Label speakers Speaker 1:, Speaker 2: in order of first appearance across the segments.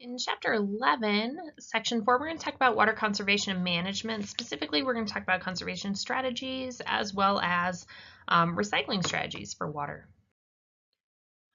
Speaker 1: In Chapter 11, Section 4, we're going to talk about water conservation and management. Specifically, we're going to talk about conservation strategies as well as recycling strategies for water.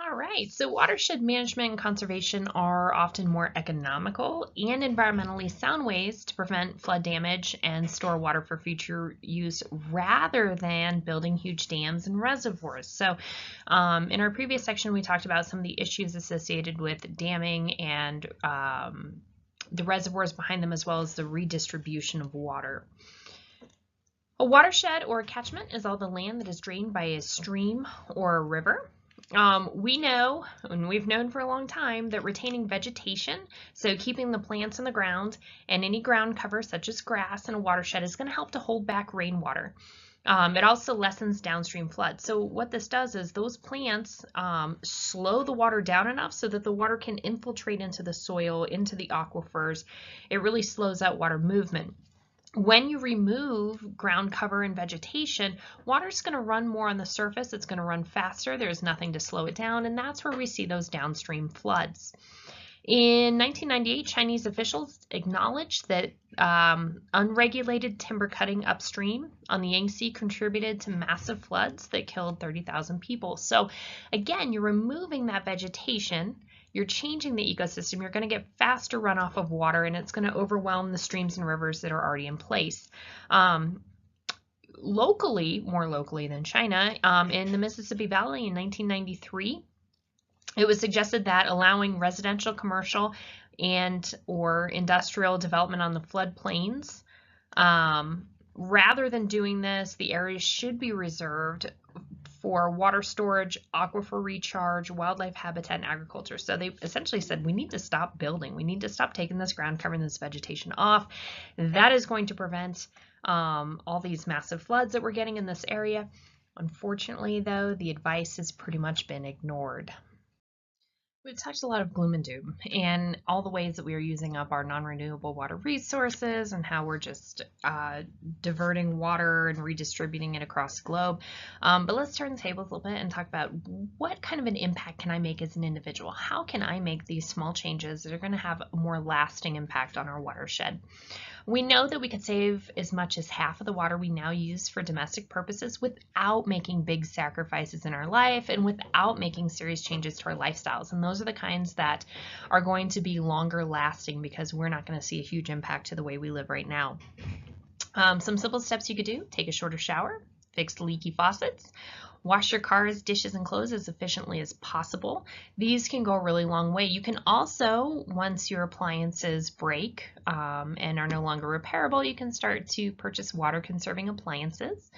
Speaker 1: All right, so watershed management and conservation are often more economical and environmentally sound ways to prevent flood damage and store water for future use rather than building huge dams and reservoirs. So in our previous section, we talked about some of the issues associated with damming and the reservoirs behind them, as well as the redistribution of water. A watershed or a catchment is all the land that is drained by a stream or a river. We know, and we've known for a long time, that retaining vegetation, so keeping the plants in the ground and any ground cover such as grass in a watershed, is going to help to hold back rainwater. It also lessens downstream floods. So what this does is those plants slow the water down enough so that the water can infiltrate into the soil, into the aquifers. It really slows out water movement. When you remove ground cover and vegetation, water's going to run more on the surface. It's going to run faster. There's nothing to slow it down, and that's where we see those downstream floods. In 1998, Chinese officials acknowledged that unregulated timber cutting upstream on the Yangtze contributed to massive floods that killed 30,000 people. So again, you're removing that vegetation, you're changing the ecosystem, you're going to get faster runoff of water, and it's going to overwhelm the streams and rivers that are already in place. Locally, more locally than China, in the Mississippi Valley in 1993, it was suggested that allowing residential, commercial, and or industrial development on the floodplains, rather than doing this, the areas should be reserved for water storage, aquifer recharge, wildlife habitat, and agriculture. So they essentially said, we need to stop building. We need to stop taking this ground cover and this vegetation off. That is going to prevent all these massive floods that we're getting in this area. Unfortunately, though, the advice has pretty much been ignored. We've talked a lot of gloom and doom and all the ways that we are using up our non-renewable water resources and how we're just diverting water and redistributing it across the globe. But let's turn the tables a little bit and talk about what kind of an impact can I make as an individual? How can I make these small changes that are going to have a more lasting impact on our watershed? We know that we could save as much as half of the water we now use for domestic purposes without making big sacrifices in our life and without making serious changes to our lifestyles. And those are the kinds that are going to be longer lasting because we're not going to see a huge impact to the way we live right now. Some simple steps you could do: take a shorter shower, fix leaky faucets, wash your cars, dishes, and clothes as efficiently as possible. These can go a really long way. You can also, once your appliances break and are no longer repairable, you can start to purchase water-conserving appliances.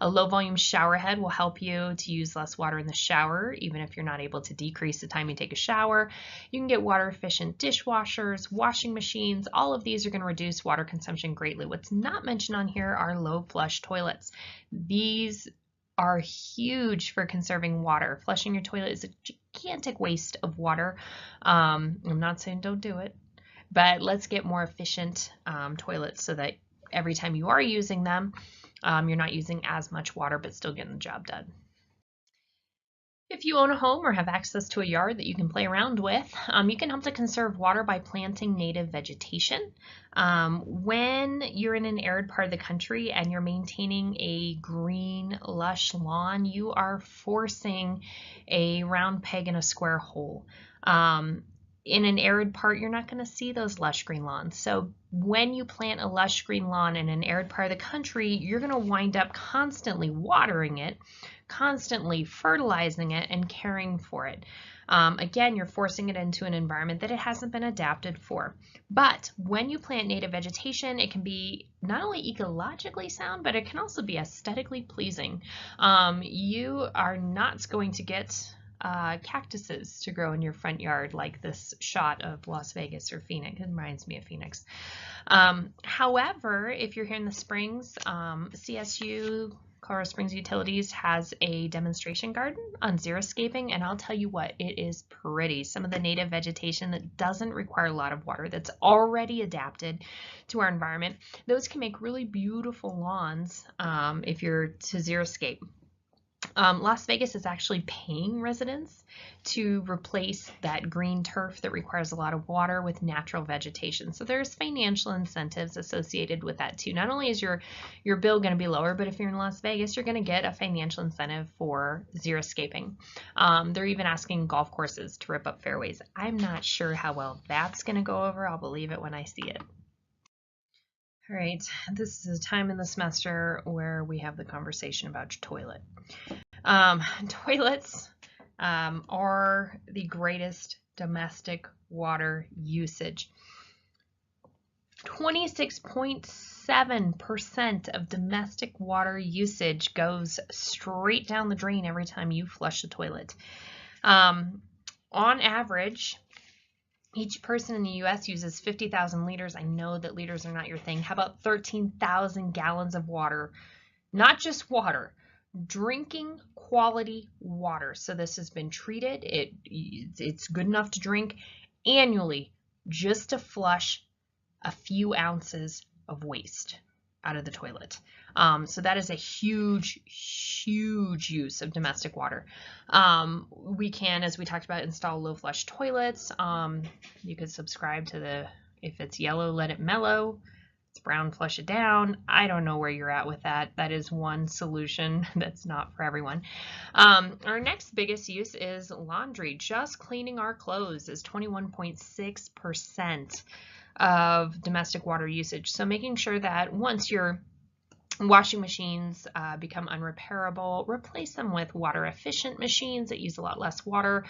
Speaker 1: A low-volume shower head will help you to use less water in the shower, even if you're not able to decrease the time you take a shower. You can get water-efficient dishwashers, washing machines. All of these are going to reduce water consumption greatly. What's not mentioned on here are low-flush toilets. These are huge for conserving water. Flushing your toilet is a gigantic waste of water. I'm not saying don't do it, but let's get more efficient toilets so that every time you are using them, you're not using as much water but still getting the job done. If you own a home or have access to a yard that you can play around with, you can help to conserve water by planting native vegetation. When you're in an arid part of the country and you're maintaining a green, lush lawn, you are forcing a round peg in a square hole. In an arid part, you're not going to see those lush green lawns. So when you plant a lush green lawn in an arid part of the country, you're going to wind up constantly watering it, constantly fertilizing it, and caring for it. Again, you're forcing it into an environment that it hasn't been adapted for. But when you plant native vegetation, it can be not only ecologically sound, but it can also be aesthetically pleasing. You are not going to get cactuses to grow in your front yard like this shot of Las Vegas or Phoenix. It reminds me of Phoenix. However, if you're here in the Springs, CSU, Colorado Springs Utilities, has a demonstration garden on xeriscaping, and I'll tell you what, it is pretty. Some of the native vegetation that doesn't require a lot of water, that's already adapted to our environment, those can make really beautiful lawns if you're to xeriscape. Las Vegas is actually paying residents to replace that green turf that requires a lot of water with natural vegetation. So there's financial incentives associated with that too. Not only is your bill going to be lower, but if you're in Las Vegas, you're going to get a financial incentive for xeriscaping. They're even asking golf courses to rip up fairways. I'm not sure how well that's going to go over. I'll believe it when I see it. All right, this is a time in the semester where we have the conversation about your toilet. Toilets are the greatest domestic water usage. 26.7% of domestic water usage goes straight down the drain every time you flush the toilet. On average, each person in the U.S. uses 50,000 liters. I know that liters are not your thing. How about 13,000 gallons of water? Not just water, drinking quality water. So this has been treated. It's good enough to drink annually just to flush a few ounces of waste out of the toilet. So that is a huge use of domestic water. We can, as we talked about, install low flush toilets. You could subscribe to if it's yellow, let it mellow. It's brown, flush it down. I don't know where you're at with that. That is one solution that's not for everyone. Our next biggest use is laundry. Just cleaning our clothes is 21.6% of domestic water usage. So making sure that once your washing machines become unrepairable, replace them with water efficient machines that use a lot less water.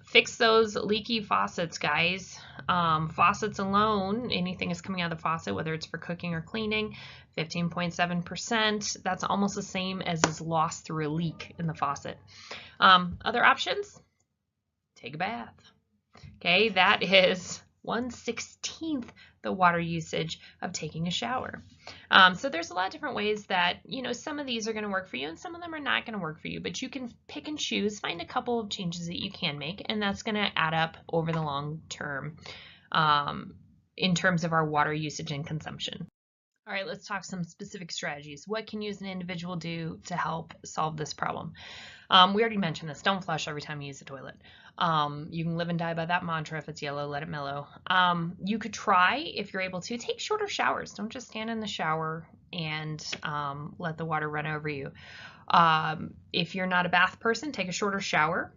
Speaker 1: Fix those leaky faucets, guys. Faucets alone, anything is coming out of the faucet, whether it's for cooking or cleaning, 15.7%. That's almost the same as is lost through a leak in the faucet. Other options, take a bath. Okay, that is 1/16 the water usage of taking a shower. So there's a lot of different ways that, some of these are going to work for you and some of them are not going to work for you, but you can pick and choose, find a couple of changes that you can make, and that's going to add up over the long term in terms of our water usage and consumption. All right, let's talk some specific strategies. What can you as an individual do to help solve this problem? We already mentioned this. Don't flush every time you use the toilet. You can live and die by that mantra. If it's yellow, let it mellow. You could try, if you're able to, take shorter showers. Don't just stand in the shower and let the water run over you. If you're not a bath person, take a shorter shower.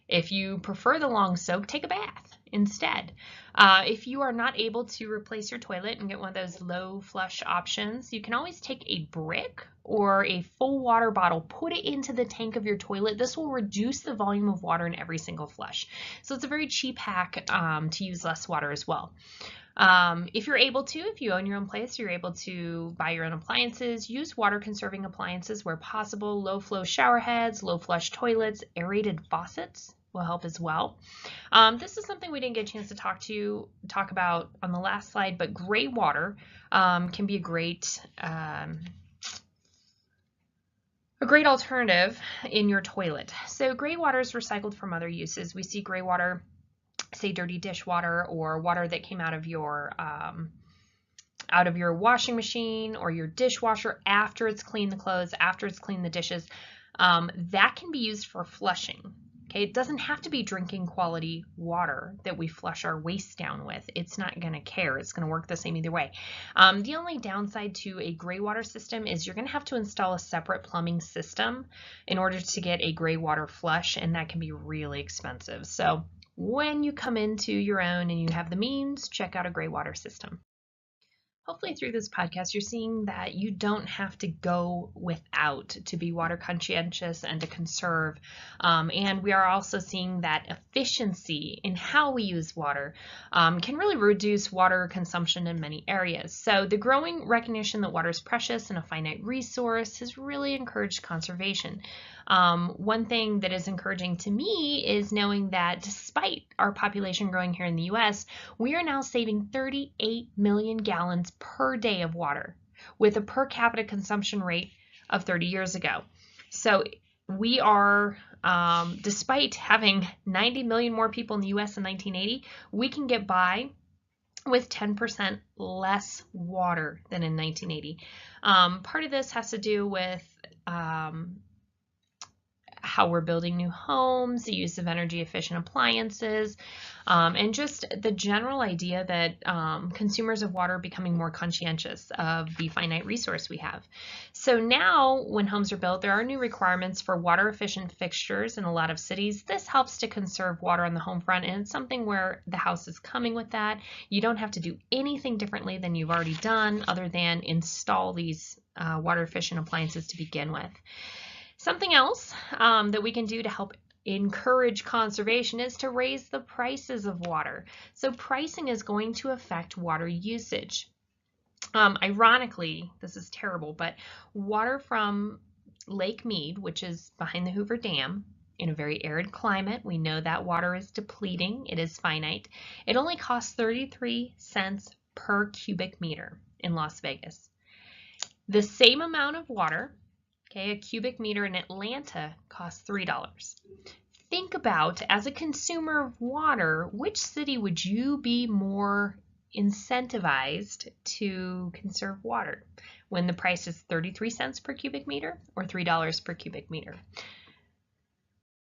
Speaker 1: If you prefer the long soak, take a bath instead. If you are not able to replace your toilet and get one of those low flush options, you can always take a brick or a full water bottle, put it into the tank of your toilet. This will reduce the volume of water in every single flush. So it's a very cheap hack to use less water as well. If you're able to, if you own your own place, you're able to buy your own appliances, use water conserving appliances where possible, low flow shower heads, low flush toilets, aerated faucets will help as well. This is something we didn't get a chance to talk about on the last slide, but gray water can be a great alternative in your toilet. So gray water is recycled from other uses. We see gray water, say dirty dishwater or water that came out of your washing machine or your dishwasher after it's cleaned the clothes, after it's cleaned the dishes. That can be used for flushing. Okay, it doesn't have to be drinking quality water that we flush our waste down with. It's not going to care. It's going to work the same either way. The only downside to a gray water system is you're going to have to install a separate plumbing system in order to get a gray water flush, and that can be really expensive. So when you come into your own and you have the means, check out a gray water system. Hopefully through this podcast, you're seeing that you don't have to go without to be water conscientious and to conserve. And we are also seeing that efficiency in how we use water can really reduce water consumption in many areas. So the growing recognition that water is precious and a finite resource has really encouraged conservation. One thing that is encouraging to me is knowing that despite our population growing here in the US, we are now saving 38 million gallons per day of water with a per capita consumption rate of 30 years ago. So we are, despite having 90 million more people in the US in 1980, we can get by with 10% less water than in 1980. Part of this has to do with how we're building new homes, the use of energy efficient appliances, and just the general idea that consumers of water are becoming more conscientious of the finite resource we have. So now when homes are built, there are new requirements for water efficient fixtures in a lot of cities. This helps to conserve water on the home front, and it's something where the house is coming with that. You don't have to do anything differently than you've already done other than install these water efficient appliances to begin with. Something else that we can do to help encourage conservation is to raise the prices of water. So pricing is going to affect water usage. Ironically, this is terrible, but water from Lake Mead, which is behind the Hoover Dam, in a very arid climate, we know that water is depleting, it is finite. It only costs 33 cents per cubic meter in Las Vegas. The same amount of water, okay, a cubic meter in Atlanta costs $3. Think about, as a consumer of water, which city would you be more incentivized to conserve water when the price is 33 cents per cubic meter or $3 per cubic meter?